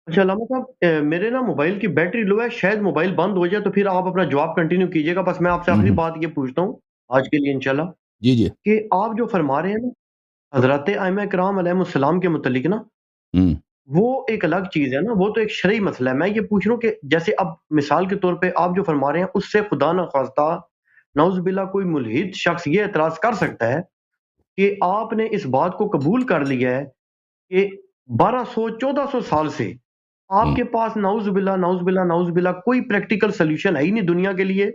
اچھا علامہ صاحب، میرے نا موبائل کی بیٹری لو ہے، شاید موبائل بند ہو جائے تو پھر آپ اپنا جواب کنٹینیو کیجیے گا. بس میں آپ سے آخری ہوں، بات یہ پوچھتا ہوں آج کے لیے انشاءاللہ، جی جی. کہ آپ جو فرما رہے ہیں نا حضرات ائمہ کرام علیہ السلام کے متعلق نا، ہوں، وہ ایک الگ چیز ہے نا، وہ تو ایک شرعی مسئلہ ہے. میں یہ پوچھ رہا ہوں کہ جیسے اب مثال کے طور پہ آپ جو فرما رہے ہیں اس سے خدا نخواستہ نعوذ باللہ کوئی ملحد شخص یہ اعتراض کر سکتا ہے کہ آپ نے اس بات کو قبول کر لیا ہے کہ 1200 1400 سال سے آپ ہوں. کے پاس نعوذ باللہ نعوذ باللہ نعوذ باللہ کوئی پریکٹیکل سلوشن ہے ہی نہیں دنیا کے لیے.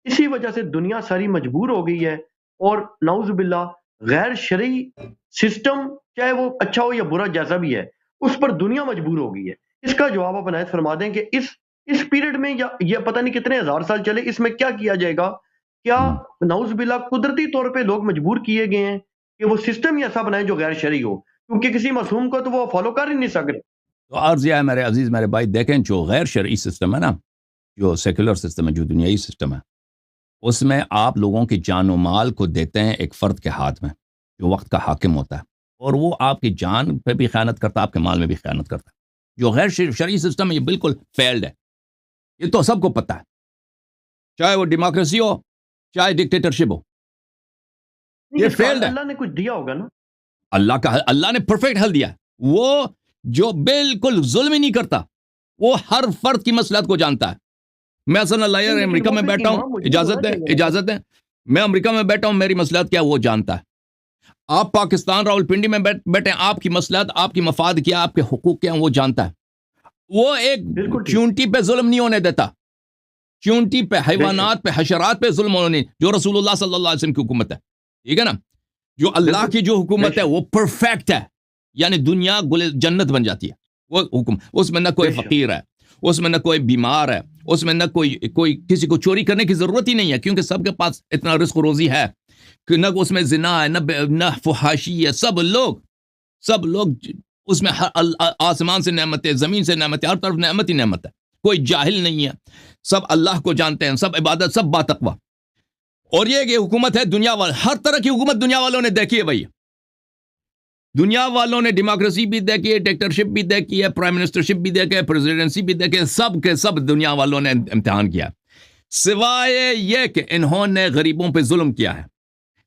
اسی وجہ سے دنیا ساری مجبور ہو گئی ہے، اور نعوذ باللہ غیر شرعی سسٹم چاہے وہ اچھا ہو یا برا جیسا بھی ہے اس پر دنیا مجبور ہو گئی ہے. اس کا جواب آپ عنایت فرما دیں کہ اس پیریڈ میں یا یہ پتہ نہیں کتنے ہزار سال چلے، اس میں کیا کیا جائے گا؟ کیا ہوں. نعوذ باللہ قدرتی طور پہ لوگ مجبور کیے گئے ہیں کہ وہ سسٹم ہی ایسا بنائیں جو غیر شرعی ہو؟ کیونکہ کسی معصوم کو تو وہ فالو کر ہی نہیں سکتے. تو عرض یہ ہے میرے عزیز میرے بھائی، دیکھیں جو غیر شرعی سسٹم ہے نا، جو سیکولر سسٹم ہے، جو دنیائی سسٹم ہے، اس میں آپ لوگوں کی جان و مال کو دیتے ہیں ایک فرد کے ہاتھ میں جو وقت کا حاکم ہوتا ہے، اور وہ آپ کی جان پہ بھی خیانت کرتا ہے، آپ کے مال میں بھی خیانت کرتا ہے. جو غیر شرعی سسٹم ہے یہ بالکل فیلڈ ہے، یہ تو سب کو پتہ ہے، چاہے وہ ڈیموکریسی ہو چاہے ڈکٹیٹرشپ ہو، نہیں، یہ اس کا فیلڈ ہے. اللہ نے کچھ دیا ہوگا نا. اللہ نے پرفیکٹ حل دیا ہے. وہ جو بالکل ظلم ہی نہیں کرتا، وہ ہر فرد کی مصلحت کو جانتا ہے. میں اصل نہیں، لائر لیکن امریکہ وہ میں تو ایک بیٹھا ہوں، امام موجود ہونا اجازت ہے چاہیے نا. اجازت ہے. میں امریکہ میں بیٹھا ہوں، میری مصلحت کیا وہ جانتا ہے. آپ پاکستان راولپنڈی میں بیٹھے ہیں، آپ کی مصلحت، آپ کی مفاد کیا، آپ کے حقوق کیا وہ جانتا ہے. وہ ایک بالکل ٹھیک. چونٹی پہ ظلم نہیں ہونے دیتا، چونٹی پہ، بے شک. حیوانات پہ، حشرات پہ ظلم ہونے، جو رسول اللہ صلی اللہ علیہ وسلم کی حکومت ہے. ٹھیک ہے نا. جو اللہ بالکل. کی جو بے حکومت ہے شک. وہ پرفیکٹ ہے، یعنی دنیا گل جنت بن جاتی ہے. وہ حکم، اس میں نہ کوئی بے شک. فقیر ہے، اس میں نہ کوئی بیمار ہے، اس میں نہ کوئی کسی کو چوری کرنے کی ضرورت ہی نہیں ہے، کیونکہ سب کے پاس اتنا رزق و روزی ہے کہ نہ اس میں زنا ہے، نہ فحاشی ہے. سب لوگ اس میں آسمان سے نعمت ہے، زمین سے نعمت ہے، ہر طرف نعمت ہی نعمت ہے. کوئی جاہل نہیں ہے، سب اللہ کو جانتے ہیں، سب عبادت، سب باتقوی. اور یہ حکومت ہے دنیا والے، ہر طرح کی حکومت دنیا والوں نے دیکھی ہے بھائی. دنیا والوں نے ڈیموکریسی بھی دیکھی ہے، ڈکٹیٹرشپ بھی دیکھی ہے، پرائم منسٹرشپ بھی دیکھی ہے، پریزیڈنسی بھی دیکھی ہے، سب کے سب دنیا والوں نے امتحان کیا، سوائے یہ کہ انہوں نے غریبوں پہ ظلم کیا ہے،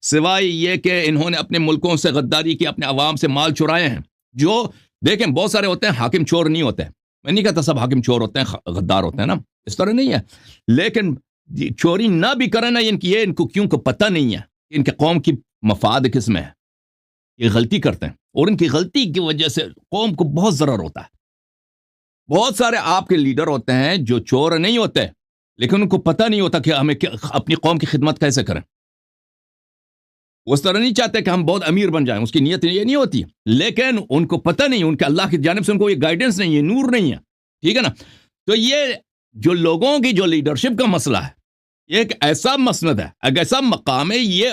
سوائے یہ کہ انہوں نے اپنے ملکوں سے غداری کی، اپنے عوام سے مال چرائے ہیں. جو دیکھیں بہت سارے ہوتے ہیں حاکم چور نہیں ہوتے، میں نہیں کہتا سب حاکم چور ہوتے ہیں، غدار ہوتے ہیں نا، اس طرح نہیں ہے. لیکن چوری نہ بھی کریں نا، ان کو کیوں کو پتہ نہیں ہے ان کے قوم کی مفاد کس میں ہے. یہ غلطی کرتے ہیں، اور ان کی غلطی کی وجہ سے قوم کو بہت ضرر ہوتا ہے. بہت سارے آپ کے لیڈر ہوتے ہیں جو چور نہیں ہوتے، لیکن ان کو پتہ نہیں ہوتا کہ ہمیں اپنی قوم کی خدمت کیسے کریں. وہ اس طرح نہیں چاہتے کہ ہم بہت امیر بن جائیں، اس کی نیت یہ نہیں ہوتی، لیکن ان کو پتہ نہیں، ان کے اللہ کی جانب سے ان کو یہ گائیڈنس نہیں ہے، نور نہیں ہے. ٹھیک ہے نا. تو یہ جو لوگوں کی جو لیڈرشپ کا مسئلہ ہے، یہ ایک ایسا مسند ہے، ایک ایسا مقام ہے، یہ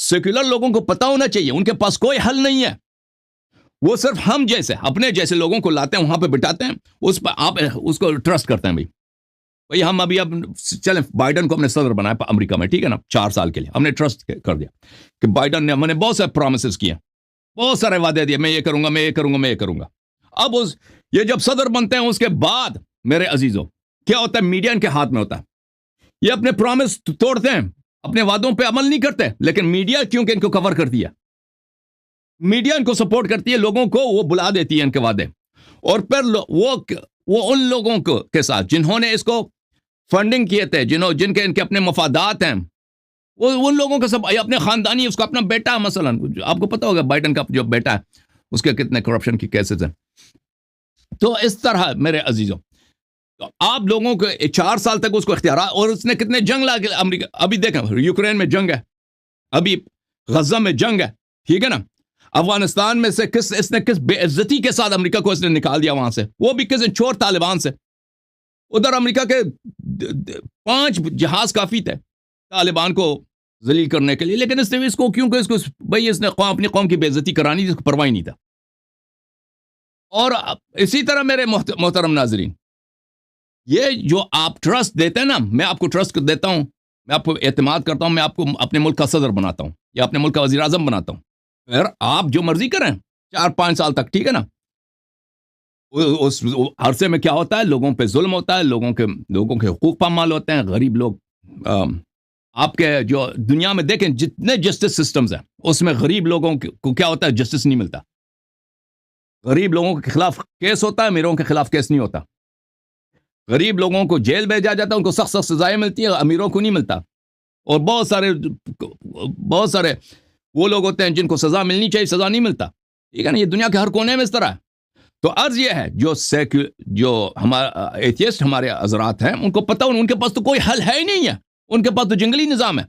سیکولر لوگوں کو پتہ ہونا چاہیے. ان کے پاس کوئی حل نہیں ہے، وہ صرف ہم جیسے اپنے جیسے لوگوں کو لاتے ہیں، وہاں پہ بٹھاتے ہیں، اس پر آپ اس کو ٹرسٹ کرتے ہیں. بھائی ہم اب چلیں بائیڈن کو ہم نے صدر بنایا امریکہ میں، ٹھیک ہے نا، 4 سال کے لیے ہم نے ٹرسٹ کر دیا کہ بائیڈن نے ہم نے بہت سارے پرومسز کیے، بہت سارے وعدے دیے، میں یہ کروں گا، میں یہ کروں گا، میں یہ کروں گا. اب یہ جب صدر بنتے ہیں اس کے بعد میرے عزیزوں کیا ہوتا ہے، میڈیا ان کے ہاتھ میں ہوتا ہے. یہ اپنے پرومس توڑتے ہیں، اپنے وعدوں پہ عمل نہیں کرتے، لیکن میڈیا کیونکہ ان کو کور کرتی ہے، میڈیا ان کو سپورٹ کرتی ہے، لوگوں کو وہ بلا دیتی ہے ان کے وعدے. اور پھر وہ ان لوگوں کو کے ساتھ جنہوں نے اس کو فنڈنگ کیے تھے، جن کے ان کے اپنے مفادات ہیں، وہ ان لوگوں کا سب اپنے خاندانی، اس کا اپنا بیٹا مثلا، آپ کو پتا ہوگا بائیڈن کا جو بیٹا ہے اس کے کتنے کرپشن کی کیسز ہیں. تو اس طرح میرے عزیزوں، تو آپ لوگوں کو 4 سال تک اس کو اختیارات، اور اس نے کتنے جنگ لا کے امریکہ، ابھی دیکھیں یوکرین میں جنگ ہے، ابھی غزہ میں جنگ ہے، ٹھیک ہے نا. افغانستان میں سے اس نے کس بے عزتی کے ساتھ امریکہ کو اس نے نکال دیا وہاں سے، وہ بھی کس چور طالبان سے. ادھر امریکہ کے 5 جہاز کافی تھے طالبان کو ذلیل کرنے کے لیے، لیکن اس کو کیونکہ اس نے اپنی قوم کی بے عزتی کرانی تھی، اس کو پرواہ نہیں تھا. اور اسی طرح میرے محترم ناظرین، یہ جو آپ ٹرسٹ دیتے ہیں نا، میں آپ کو ٹرسٹ دیتا ہوں، میں آپ کو اعتماد کرتا ہوں، میں آپ کو اپنے ملک کا صدر بناتا ہوں یا اپنے ملک کا وزیر اعظم بناتا ہوں. پھر آپ جو مرضی کریں 4-5 سال تک، ٹھیک ہے نا. اس عرصے میں کیا ہوتا ہے؟ لوگوں پہ ظلم ہوتا ہے، لوگوں کے حقوق پامال ہوتے ہیں، غریب لوگ آپ کے جو دنیا میں دیکھیں جتنے جسٹس سسٹمز ہیں اس میں غریب لوگوں کو کیا ہوتا ہے؟ جسٹس نہیں ملتا. غریب لوگوں کے خلاف کیس ہوتا ہے، امیروں کے خلاف کیس نہیں ہوتا. غریب لوگوں کو جیل بھیجا جاتا ہے، ان کو سخت سخت سزائیں ملتی ہیں، امیروں کو نہیں ملتا. اور بہت سارے وہ لوگ ہوتے ہیں جن کو سزا ملنی چاہیے، سزا نہیں ملتا. ٹھیک ہے نا؟ یہ دنیا کے ہر کونے میں اس طرح ہے. تو عرض یہ ہے جو ہمارا ایتھیسٹ ہمارے حضرات ہیں ان کو پتہ، ان کے پاس تو کوئی حل ہے ہی نہیں ہے. ان کے پاس تو جنگلی نظام ہے.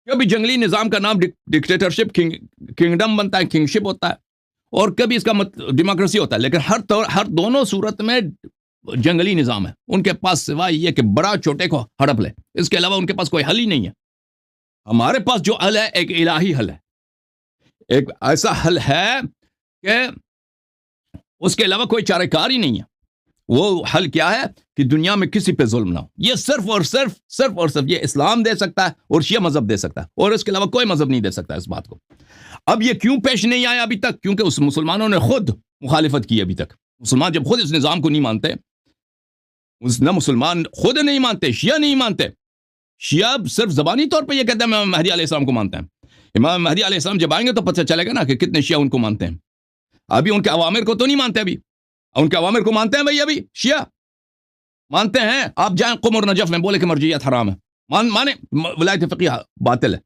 کبھی جنگلی نظام کا نام ڈکٹیٹرشپ، کنگڈم بنتا ہے، کنگشپ ہوتا ہے، اور کبھی اس کا ڈیموکریسی ہوتا ہے. لیکن ہر دونوں صورت میں جنگلی نظام ہے. ان کے پاس سوائے یہ کہ بڑا چھوٹے کو ہڑپ لے، اس کے علاوہ ان کے پاس کوئی حل ہی نہیں ہے. ہمارے پاس جو حل ہے ایک الہی حل ہے. ایک ایسا حل ہے کہ اس کے علاوہ کوئی چارہ کار ہی نہیں ہے. وہ حل کیا ہے کہ دنیا میں کسی پہ ظلم نہ ہو. یہ صرف اور صرف یہ اسلام دے سکتا ہے اور شیعہ مذہب دے سکتا ہے، اور اس کے علاوہ کوئی مذہب نہیں دے سکتا اس بات کو. اب یہ کیوں پیش نہیں آیا ابھی تک؟ کیونکہ اس مسلمانوں نے خود مخالفت کی. ابھی تک مسلمان جب خود اس نظام کو نہیں مانتے، نہ مسلمان خود نہیں مانتے، شیعہ نہیں مانتے. شیعہ صرف زبانی طور پہ یہ کہتے ہیں امام مہدی علیہ السلام کو مانتے ہیں. امام مہدی علیہ السلام جب آئیں گے تو پتہ چلے گا نا کہ کتنے شیعہ ان کو مانتے ہیں. ابھی ان کے عوامر کو تو نہیں مانتے. ابھی ان کے عوامر کو مانتے ہیں بھائی، ابھی شیعہ مانتے ہیں. آپ جائیں قم اور نجف میں، بولے کہ مرجعیت حرام ہے، مانے ولایت فقیہ باطل ہے،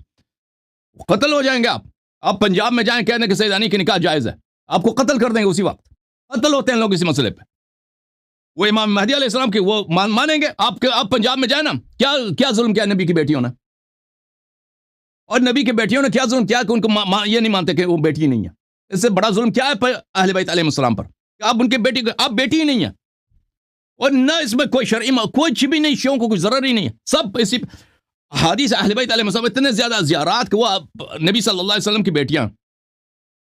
قتل ہو جائیں گے آپ. آپ پنجاب میں جائیں، کہنے کہ سیدانی کی نکاح جائز ہے، آپ کو قتل کر دیں گے اسی وقت. قتل ہوتے ہیں لوگ اسی مسئلے پہ. وہ امام مہدی علیہ السلام کی وہ مانیں گے؟ آپ پنجاب میں جائیں نا، کیا ظلم کیا نبی کی بیٹیوں نے؟ اور نبی کی بیٹیوں نے کیا ظلم کیا کہ ان کو یہ نہیں مانتے کہ وہ بیٹی نہیں ہے؟ اس سے بڑا ظلم کیا ہے اہل بیت علیہ السلام پر؟ آپ ان کے آپ بیٹی ہی نہیں ہے. اور نہ اس میں کوئی شرعی کوئی بھی نہیں، شیعوں کو کوئی ضرر ہی نہیں ہے. سب اسی حدیث اہل بیت علیہ السلام اتنے زیادہ زیارات کہ وہ نبی صلی اللہ علیہ وسلم کی بیٹیاں،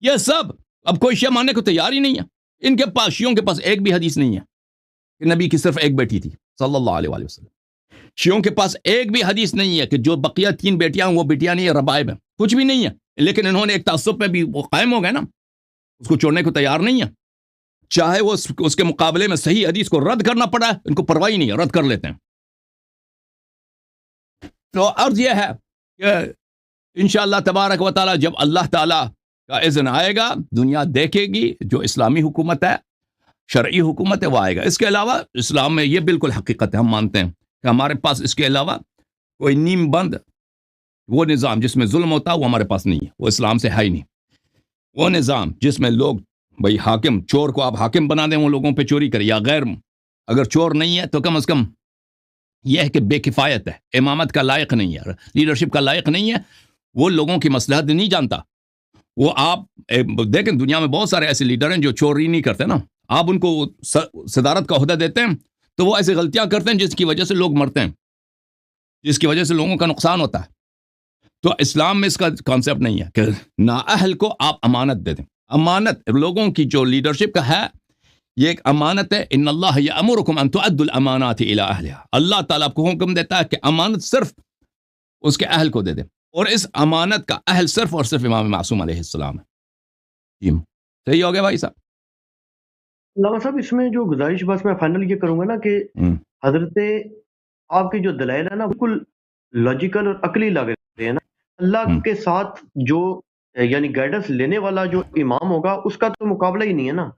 یہ سب اب کوئی شیعہ ماننے کو تیار ہی نہیں ہے. ان کے پاس، شیعوں کے پاس ایک بھی حدیث نہیں ہے کہ نبی کی صرف ایک بیٹی تھی صلی اللہ علیہ وآلہ وسلم. شیعوں کے پاس ایک بھی حدیث نہیں ہے کہ جو بقیہ 3 بیٹیاں وہ بیٹیاں نہیں ہے، ربائب ہیں، کچھ بھی نہیں ہے. لیکن انہوں نے ایک تعصب میں بھی وہ قائم ہو گئے نا، اس کو چھوڑنے کو تیار نہیں ہے. چاہے وہ اس کے مقابلے میں صحیح حدیث کو رد کرنا پڑا ہے، ان کو پرواہ ہی نہیں ہے، رد کر لیتے ہیں. تو عرض یہ ہے کہ انشاءاللہ تبارک و تعالی جب اللہ تعالی کا اذن آئے گا، دنیا دیکھے گی جو اسلامی حکومت ہے، شرعی حکومت ہے، وہ آئے گا. اس کے علاوہ اسلام میں یہ بالکل حقیقت ہے، ہم مانتے ہیں کہ ہمارے پاس اس کے علاوہ کوئی نیم بند وہ نظام جس میں ظلم ہوتا ہے وہ ہمارے پاس نہیں ہے. وہ اسلام سے ہے ہی نہیں. وہ نظام جس میں لوگ بھئی حاکم، چور کو آپ حاکم بنا دیں، وہ لوگوں پہ چوری کرے، یا غیر اگر چور نہیں ہے تو کم از کم یہ ہے کہ بے کفایت ہے، امامت کا لائق نہیں ہے، لیڈرشپ کا لائق نہیں ہے، وہ لوگوں کی مصلحت نہیں جانتا. وہ آپ دیکھیں دنیا میں بہت سارے ایسے لیڈر ہیں جو چوری نہیں کرتے نا. آپ ان کو صدارت کا عہدہ دیتے ہیں تو وہ ایسی غلطیاں کرتے ہیں جس کی وجہ سے لوگ مرتے ہیں، جس کی وجہ سے لوگوں کا نقصان ہوتا ہے. تو اسلام میں اس کا کانسیپٹ نہیں ہے کہ نااہل کو آپ امانت دے دیں. امانت لوگوں کی جو لیڈرشپ کا ہے، یہ ایک امانت ہے. ان اللہ یامرکم ان تؤدوا الامانات الی اہلها. اللہ تعالیٰ آپ کو حکم دیتا ہے کہ امانت صرف اس کے اہل کو دے دیں، اور اس امانت کا اہل صرف اور صرف امام معصوم علیہ السلام ہے. جی صحیح ہو گیا بھائی صاحب؟ علامہ صاحب اس میں جو گزارش بس میں فائنل یہ کروں گا نا کہ حضرت آپ کے جو دلائل ہے نا بالکل لاجیکل اور عقلی لگ رہے ہیں نا. اللہ کے ساتھ جو یعنی گائیڈنس لینے والا جو امام ہوگا اس کا تو مقابلہ ہی نہیں ہے نا.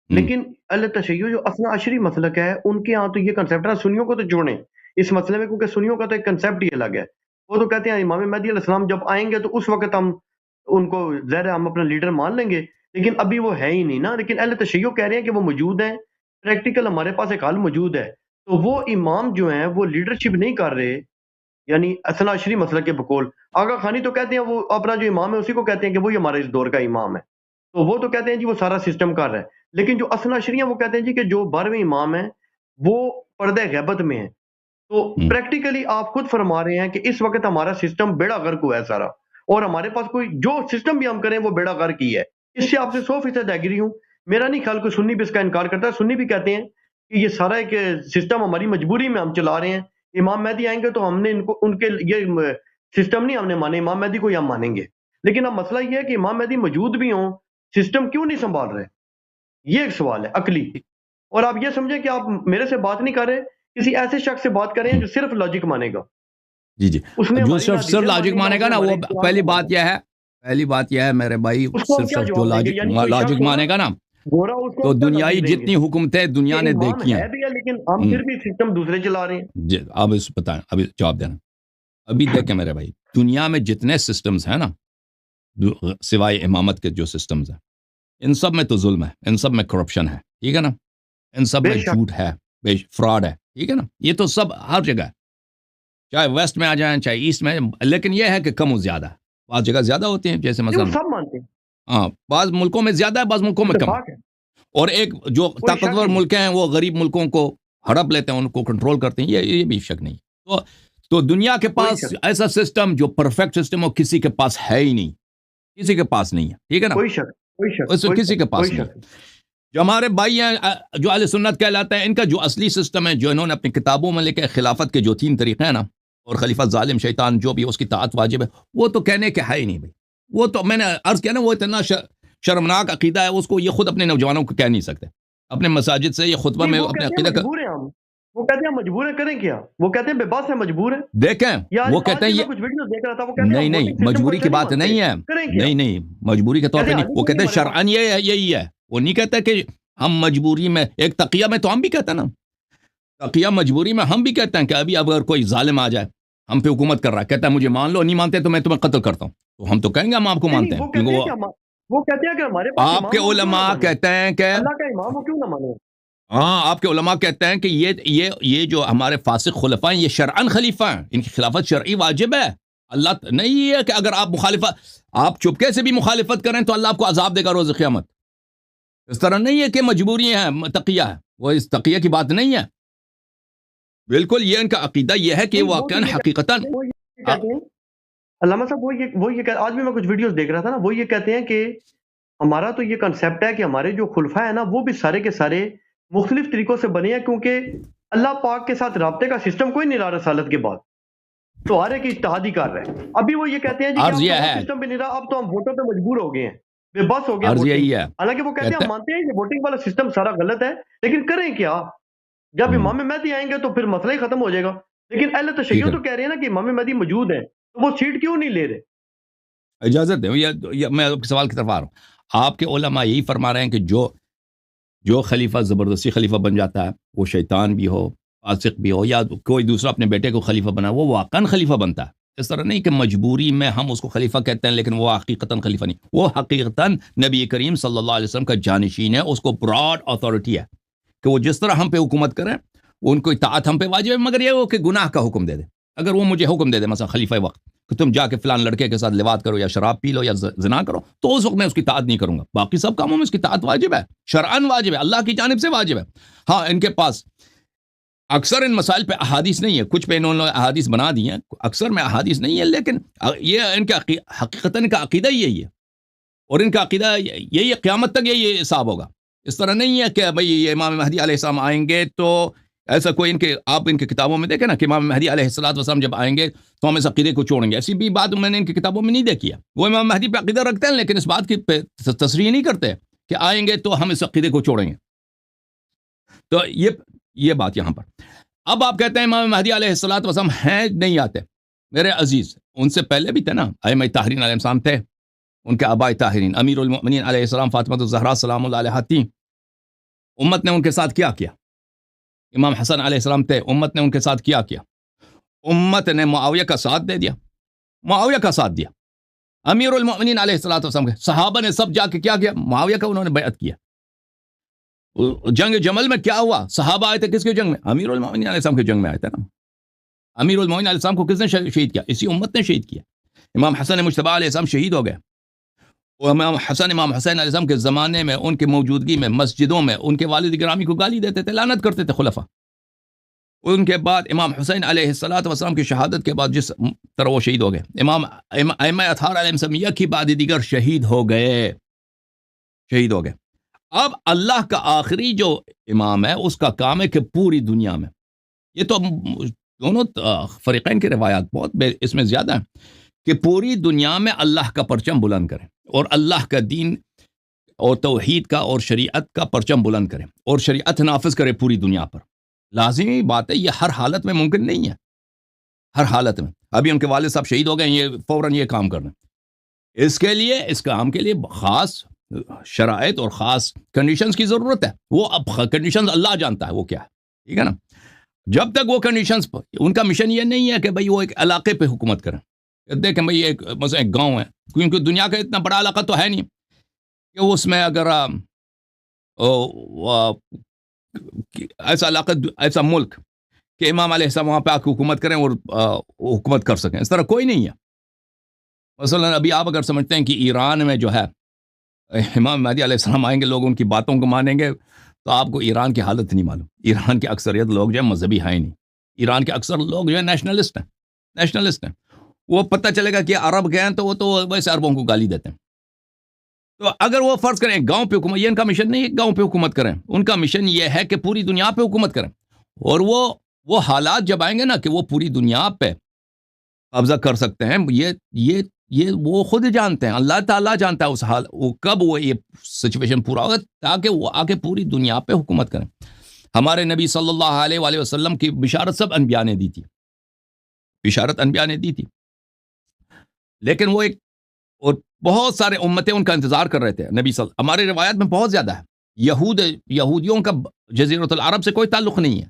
لیکن اہل تشیع جو اثنا عشری مسلک ہے، ان کے ہاں تو یہ کنسیپٹ ہے، سنیوں کو تو جوڑیں اس مسئلے میں، کیونکہ سنیوں کا تو ایک کنسیپٹ ہی الگ ہے. وہ تو کہتے ہیں امام مہدی علیہ السلام جب آئیں گے تو اس وقت ہم ان کو ظاہر ہے ہم اپنا لیڈر مان لیں گے، لیکن ابھی وہ ہے ہی نہیں نا. لیکن اہل تشیع کہہ رہے ہیں کہ وہ موجود ہیں، پریکٹیکل ہمارے پاس ایک حل موجود ہے. تو وہ امام جو ہیں وہ لیڈرشپ نہیں کر رہے، یعنی اثنا عشری مسلک کے بقول. آغا خانی تو کہتے ہیں وہ اپنا جو امام ہے اسی کو کہتے ہیں کہ وہی ہمارا اس دور کا امام ہے، تو وہ تو کہتے ہیں جی وہ سارا سسٹم کر رہا ہے. لیکن جو اثنا عشری ہیں وہ کہتے ہیں جی کہ جو 12ویں امام ہیں وہ پردہ غیبت میں ہیں. تو پریکٹیکلی آپ خود فرما رہے ہیں کہ اس وقت ہمارا سسٹم بیڑا غرق ہوا ہے سارا، اور ہمارے پاس کوئی جو سسٹم بھی ہم کریں وہ بیڑا غرق ہی ہے. اس سے آپ سے 100% ایگری ہوں. میرا نہیں خیال کوئی سنی بھی اس کا انکار کرتا ہے. سنی بھی کہتے ہیں کہ یہ سارا ایک سسٹم ہماری مجبوری میں ہم چلا رہے ہیں. امام مہدی آئیں گے تو ہم نے ان کے یہ سسٹم نہیں ہم نے مانے، امام مہدی کو ہی ہم مانیں گے. لیکن اب مسئلہ یہ ہے کہ امام مہدی موجود بھی ہوں، سسٹم کیوں نہیں سنبھال رہے؟ یہ ایک سوال ہے عقلی. اور آپ یہ سمجھیں کہ آپ میرے سے بات نہیں کر رہے، کسی ایسے شخص سے بات کر رہے ہیں جو صرف لاجک مانے گا. جی جی اس نے جو ہماری صرف حدیثیں لاجک مانی نہ، مانے اس گا نے نا، وہ ہمارے قرآن پہلی کو بات مانا. یہ ہے، پہلی بات یہ ہے میرے بھائی، اس کو ہم صرف کیا جو جواب دیں گے؟ یعنی کوئی لاجک شخص ہو نا، مانے گا نا، گورا، اس کو تو ہم کیا دنیائی لاجک دیں گے جتنی حکومتیں دنیا کہ نے امام دیکھی ہے ہیں. بھی ہے لیکن ہم ہم، پھر بھی سسٹم دوسرے چلا رہے ہیں. جی اب اس بتائیں، ابھی جواب دینا. ابھی دیکھیں میرے بھائی، دنیا میں جتنے سسٹمز ہیں نا، سوائے امامت کے جو سسٹمز ہیں، ان سب میں تو ظلم ہے، ان سب میں کرپشن ہے، ٹھیک ہے نا، ان سب بے میں شک. جھوٹ ہے، فراڈ ہے، ٹھیک ہے نا. یہ تو سب ہر جگہ ہے، چاہے ویسٹ میں آ جائیں چاہے ایسٹ میں. لیکن یہ ہے کہ کم و زیادہ ہے، بعض جگہ زیادہ ہوتی ہیں، جیسے نہیں، وہ مثلا سب مانتے ہیں، ہاں بعض ملکوں میں زیادہ ہے، بعض ملکوں میں کم ہے. اتفاق ہے، اور ایک جو کوئی شک طاقتور ہی نہیں. ملک ہیں وہ غریب ملکوں کو ہڑپ لیتے ہیں، ان کو کنٹرول کرتے ہیں، یہ بھی شک نہیں. تو دنیا کے کوئی پاس شک ایسا سسٹم جو پرفیکٹ سسٹم ہو کسی کے پاس ہے ہی نہیں، کسی کے پاس نہیں ہے، ٹھیک ہے نا. کوئی شک کوئی شک اس میں کوئی کسی شک کے کوئی پاس نہیں شک. ہے. جو ہمارے بھائی ہیں جو اہل سنت کہلاتے ہیں، ان کا جو اصلی سسٹم ہے، جو انہوں نے اپنی کتابوں میں لکھے، خلافت کے جو 3 طریقے ہیں نا، اور خلیفہ ظالم شیطان جو بھی اس کی طاعت واجب ہے، وہ تو کہنے کے ہے ہی نہیں بھائی. وہ تو میں نے عرض کیا نا، وہ اتنا شرمناک عقیدہ ہے، اس کو یہ خود اپنے نوجوانوں کو کہہ نہیں سکتے. اپنے مساجد سے یہ خطبہ نہیں، میں وہ اپنے کہتے ہیں عقیدہ کا مجبور ہیں ہم، وہ کہتے ہیں مجبور ہیں، کریں کیا؟ وہ کہتے ہیں بے بس ہے، مجبور ہے. دیکھیں. یا وہ آج کہتے ہیں بھی یہ میں کچھ ویڈیو دیکھ رہا تھا، وہ کہتے ہیں نہیں ہم نہیں ووٹنگ سسٹم کو مجبوری اچھا کی نہیں بات مانتے، نہیں ہے، کریں کیا؟ نہیں نہیں مجبوری کے طور پہ کہتے ہیں نہیں. حدیث وہ نہیں کہتے ہیں ہمارے پاس. شرعن یہ ہے، یہی ہے. وہ نہیں کہتا کہ ہم مجبوری میں، ایک تقیہ میں تو ہم بھی کہتے ہیں نا، تقیہ مجبوری میں ہم بھی کہتے ہیں کہ ابھی اگر کوئی ظالم آ جائے ہم پہ حکومت کر رہا ہے، کہتا ہے مجھے مان لو، نہیں مانتے تو میں تمہیں قتل کرتا ہوں، تو ہم تو کہیں گے ہم آپ کو نہیں مانتے نہیں، ہیں، وہ کیونکہ کہتے ہیں کہ وہ کہتے ہیں کہ ہمارے پاس آپ کے امام ہو، ہم کیوں نہ علماء مانیں؟ کہتے ہیں کہ اللہ کا امام ہو، کیوں نہ مانیں؟ ہاں، آپ کے علماء کہتے ہیں کہ یہ جو ہمارے فاسق خلفاء ہیں، یہ شرعن خلیفہ ہیں، ان کی خلافت شرعی واجب ہے. اللہ نہیں ہے کہ اگر آپ آپ چپکے سے بھی مخالفت کریں تو اللہ آپ کو عذاب دے گا روز قیامت. اس طرح نہیں ہے کہ مجبوری ہے، تقیہ ہے، وہ اس تقیہ کی بات نہیں ہے. بالکل یہ ان کا عقیدہ یہ ہے کہ نہیں، وہ تو واقعا یہ حقیقتاً وہ یہ کہتے ہیں علامہ صاحب، آج بھی میں کچھ ویڈیوز دیکھ رہا تھا نا، وہ یہ کہتے ہیں کہ ہمارا تو یہ کنسیپٹ ہے کہ ہمارے جو خلفاء ہیں نا، وہ بھی سارے کے سارے مختلف طریقوں سے بنے ہیں، کیونکہ اللہ پاک کے ساتھ رابطے کا سسٹم کوئی نہیں رہا رسالت کے بعد، تو ہر ایک اجتہادی کر رہا ہے. ابھی وہ یہ کہتے ہیں جی کہ عرض اب یہ تو وہ ہے، سسٹم بھی نہیں رہا، اب تو ہم ووٹوں پہ مجبور ہو گئے ہیں، بے بس ہو گیا عرض ووٹنگ. یہی ہے، حالانکہ وہ کہتے ہیں کہتے ہم مانتے ہیں کہ ووٹنگ والا سسٹم سارا غلط ہے، لیکن کریں کیا؟ جب ہیں امام مہدی آئیں گے تو پھر مسئلہ ہی ختم ہو جائے گا. لیکن اہل ٹھیک تشیع ہے، تو کہہ رہے ہیں نا کہ امام مہدی موجود ہیں، تو وہ سیٹ کیوں نہیں لے رہے؟ اجازت دیں، میں آپ کے سوال کی طرف آ رہا ہوں. آپ کے علماء یہی فرما رہے ہیں کہ جو خلیفہ زبردستی خلیفہ بن جاتا ہے، وہ شیطان بھی ہو، فاسق بھی ہو، یا کوئی دوسرا اپنے بیٹے کو خلیفہ بنا، وہ واقعاً خلیفہ بنتا ہے. اس طرح نہیں کہ مجبوری میں ہم اس کو خلیفہ کہتے ہیں لیکن وہ حقیقتاً خلیفہ نہیں. وہ حقیقتاً نبی کریم صلی اللہ علیہ وسلم کا جانشین ہے، اس کو براڈ اتھارٹی ہے کہ وہ جس طرح ہم پہ حکومت کریں، وہ ان کو اطاعت ہم پہ واجب ہے، مگر یہ ہو کہ گناہ کا حکم دے دے. اگر وہ مجھے حکم دے دے مثلا خلیفہ وقت کہ تم جا کے فلان لڑکے کے ساتھ لواط کرو یا شراب پی لو یا زنا کرو، تو اس وقت میں اس کی اطاعت نہیں کروں گا. باقی سب کاموں میں اس کی اطاعت واجب ہے، شرعن واجب ہے، اللہ کی جانب سے واجب ہے. ہاں ان کے پاس اکثر ان مسائل پہ احادیث نہیں ہے، کچھ پہ انہوں نے احادیث بنا دی ہیں، اکثر میں احادیث نہیں ہے، لیکن یہ ان کا حقیقتاً ان کا عقیدہ یہی ہے، اور ان کا عقیدہ یہی ہے، قیامت تک یہی حساب ہوگا. اس طرح نہیں ہے کہ بھئی یہ امام مہدی علیہ السلام آئیں گے تو ایسا کوئی آپ ان کی کتابوں میں دیکھیں نا کہ امام مہدی علیہ السلام جب آئیں گے تو ہم اس عقیدے کو چھوڑیں گے. ایسی بھی بات میں نے ان کی کتابوں میں نہیں دیکھی ہے. وہ امام مہدی پہ عقیدہ رکھتے ہیں لیکن اس بات کی تصریح نہیں کرتے کہ آئیں گے تو ہم اس عقیدے کو چھوڑیں گے. تو یہ بات یہاں پر. اب آپ کہتے ہیں امام مہدی علیہ السلام ہیں نہیں آتے. میرے عزیز ان سے پہلے بھی تھے نا، ائمہ طاہرین علیہ السلام تھے، ان کے آباء طاہرین امیر المؤمنین علیہ السلام فاطمہ الزہرا سلام اللہ علیہا تھیں. امت نے ان کے ساتھ کیا کیا؟ امام حسن علیہ السلام تھے، امت نے ان کے ساتھ کیا کیا؟ امت نے معاویہ کا ساتھ دے دیا، معاویہ کا ساتھ دیا. امیر المؤمنین علیہ السلام کے صحابہ نے سب جا کے کیا کیا؟ معاویہ کا انہوں نے بیعت کیا. جنگ جمل میں کیا ہوا؟ صحابہ آئے تھے کس کے جنگ میں؟ امیر المؤمنین علیہ السلام کے جنگ میں آئے تھے نا. امیر المؤمنین علیہ السلام کو کس نے شہید کیا؟ اسی امت نے شہید کیا. امام حسن مجتبی علیہ السلام شہید ہو گئے. امام حسین علیہ السلام کے زمانے میں ان کے موجودگی میں مسجدوں میں ان کے والد گرامی کو گالی دیتے تھے، لعنت کرتے تھے خلفاء. ان کے بعد امام حسین علیہ السلام کی شہادت کے بعد جس طرح وہ شہید ہو گئے، امام ائمہ اطہار علیہ السلام یک ہی بعد دیگر شہید ہو گئے. اب اللہ کا آخری جو امام ہے اس کا کام ہے کہ پوری دنیا میں، یہ تو دونوں فریقین کی روایات بہت اس میں زیادہ ہیں، کہ پوری دنیا میں اللہ کا پرچم بلند کریں اور اللہ کا دین اور توحید کا اور شریعت کا پرچم بلند کریں اور شریعت نافذ کرے پوری دنیا پر. لازمی بات ہے، یہ ہر حالت میں ممکن نہیں ہے، ہر حالت میں. ابھی ان کے والد صاحب شہید ہو گئے، یہ فوراً یہ کام کرنا. اس کے لیے، اس کام کے لیے خاص شرائط اور خاص کنڈیشنز کی ضرورت ہے. وہ اب کنڈیشنز اللہ جانتا ہے وہ کیا ہے، ٹھیک ہے نا. جب تک وہ کنڈیشنز، ان کا مشن یہ نہیں ہے کہ بھئی وہ ایک علاقے پہ حکومت کریں. دیکھیں بھئی ایک مثلا ایک گاؤں ہے، کیونکہ دنیا کا اتنا بڑا علاقہ تو ہے نہیں کہ اس میں اگر ایسا علاقہ، ایسا ملک کہ امام علیہ السلام وہاں پہ آ کے حکومت کریں اور حکومت کر سکیں، اس طرح کوئی نہیں ہے. مثلا ابھی آپ اگر سمجھتے ہیں کہ ایران میں جو ہے امام مہدی علیہ السلام آئیں گے، لوگ ان کی باتوں کو مانیں گے، تو آپ کو ایران کی حالت نہیں معلوم. ایران کی اکثریت لوگ جو ہے مذہبی ہیں نہیں. ایران کے اکثر لوگ جو ہے نیشنلسٹ ہیں. وہ پتہ چلے گا کہ عرب گئے ہیں تو وہ تو ویسے عربوں کو گالی دیتے ہیں. تو اگر وہ فرض کریں گاؤں پہ حکومت، یہ ان کا مشن نہیں ہے گاؤں پہ حکومت کریں، ان کا مشن یہ ہے کہ پوری دنیا پہ حکومت کریں. اور وہ حالات جب آئیں گے نا کہ وہ پوری دنیا پہ قبضہ کر سکتے ہیں، یہ وہ خود جانتے ہیں، اللہ تعالیٰ جانتا ہے اس حال وہ کب وہ یہ سچویشن پورا ہوگا تاکہ وہ آگے پوری دنیا پہ حکومت کریں. ہمارے نبی صلی اللہ علیہ وآلہ وسلم کی بشارت سب انبیاء نے دی تھی، بشارت انبیاء نے دی تھی. لیکن وہ ایک اور بہت سارے امتیں ان کا انتظار کر رہے تھے. نبی صلی اللہ، ہمارے روایات میں بہت زیادہ ہے. یہودیوں کا جزیرۃ العرب سے کوئی تعلق نہیں ہے.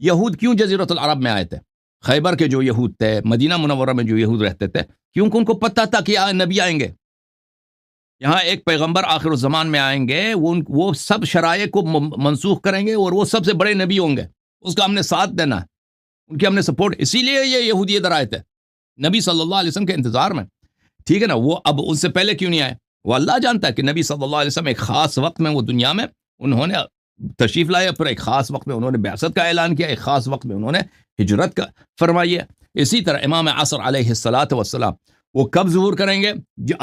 یہود کیوں جزیرۃ العرب میں آئے تھے؟ خیبر کے جو یہود تھے، مدینہ منورہ میں جو یہود رہتے تھے، کیونکہ ان کو پتہ تھا کہ نبی آئیں گے، یہاں ایک پیغمبر آخر الزمان میں آئیں گے، وہ سب شرائع کو منسوخ کریں گے اور وہ سب سے بڑے نبی ہوں گے، اس کا ہم نے ساتھ دینا ہے، ان کی ہم نے سپورٹ. اسی لیے یہ یہودی ادھر آئے تھے نبی صلی اللہ علیہ وسلم کے انتظار میں، ٹھیک ہے نا. وہ اب ان سے پہلے کیوں نہیں آئے؟ وہ اللہ جانتا ہے کہ نبی صلی اللہ علیہ وسلم ایک خاص وقت میں وہ دنیا میں انہوں نے تشریف لائے، پھر ایک خاص وقت میں انہوں نے بعثت کا اعلان کیا، ایک خاص وقت میں انہوں نے ہجرت کا فرمائی ہے. اسی طرح امام عصر علیہ الصلاۃ والسلام وہ کب ظہور کریں گے؟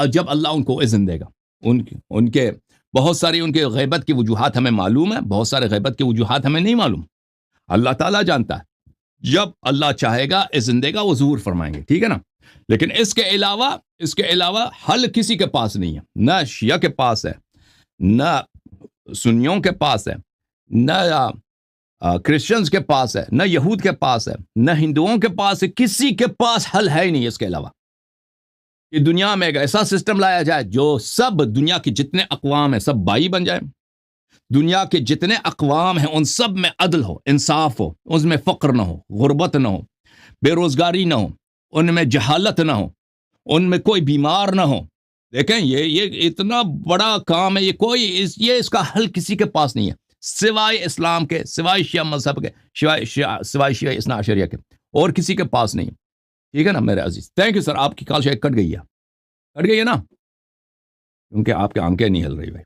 جب اللہ ان کو اذن دے گا. ان کے بہت ساری ان کے غیبت کی وجوہات ہمیں معلوم ہے، بہت سارے غیبت کی وجوہات ہمیں نہیں معلوم، اللہ تعالیٰ جانتا ہے. جب اللہ چاہے گا اذن دے گا وہ ظہور فرمائیں گے، ٹھیک ہے نا. لیکن اس کے علاوہ حل کسی کے پاس نہیں ہے، نہ شیعہ کے پاس ہے، نہ سنیوں کے پاس ہے، نہ کرسچنز کے پاس ہے، نہ یہود کے پاس ہے، نہ ہندوؤں کے پاس ہے. کسی کے پاس حل ہے ہی نہیں اس کے علاوہ کہ دنیا میں ایک ایسا سسٹم لایا جائے جو سب دنیا کے جتنے اقوام ہیں سب بھائی بن جائیں. دنیا کے جتنے اقوام ہیں ان سب میں عدل ہو، انصاف ہو، اس میں فقر نہ ہو، غربت نہ ہو، بے روزگاری نہ ہو، ان میں جہالت نہ ہو، ان میں کوئی بیمار نہ ہو. دیکھیں یہ اتنا بڑا کام ہے، یہ اس کا حل کسی کے پاس نہیں ہے سوائے اسلام کے، سوائے شیعہ مذہب کے، سوائے شیعہ اثنا عشریہ کے، اور کسی کے پاس نہیں. ٹھیک ہے نا میرے عزیز. Thank you sir. آپ کی کال شاید کٹ گئی ہے نا، کیونکہ آپ کے آنکھیں نہیں ہل رہی بھائی.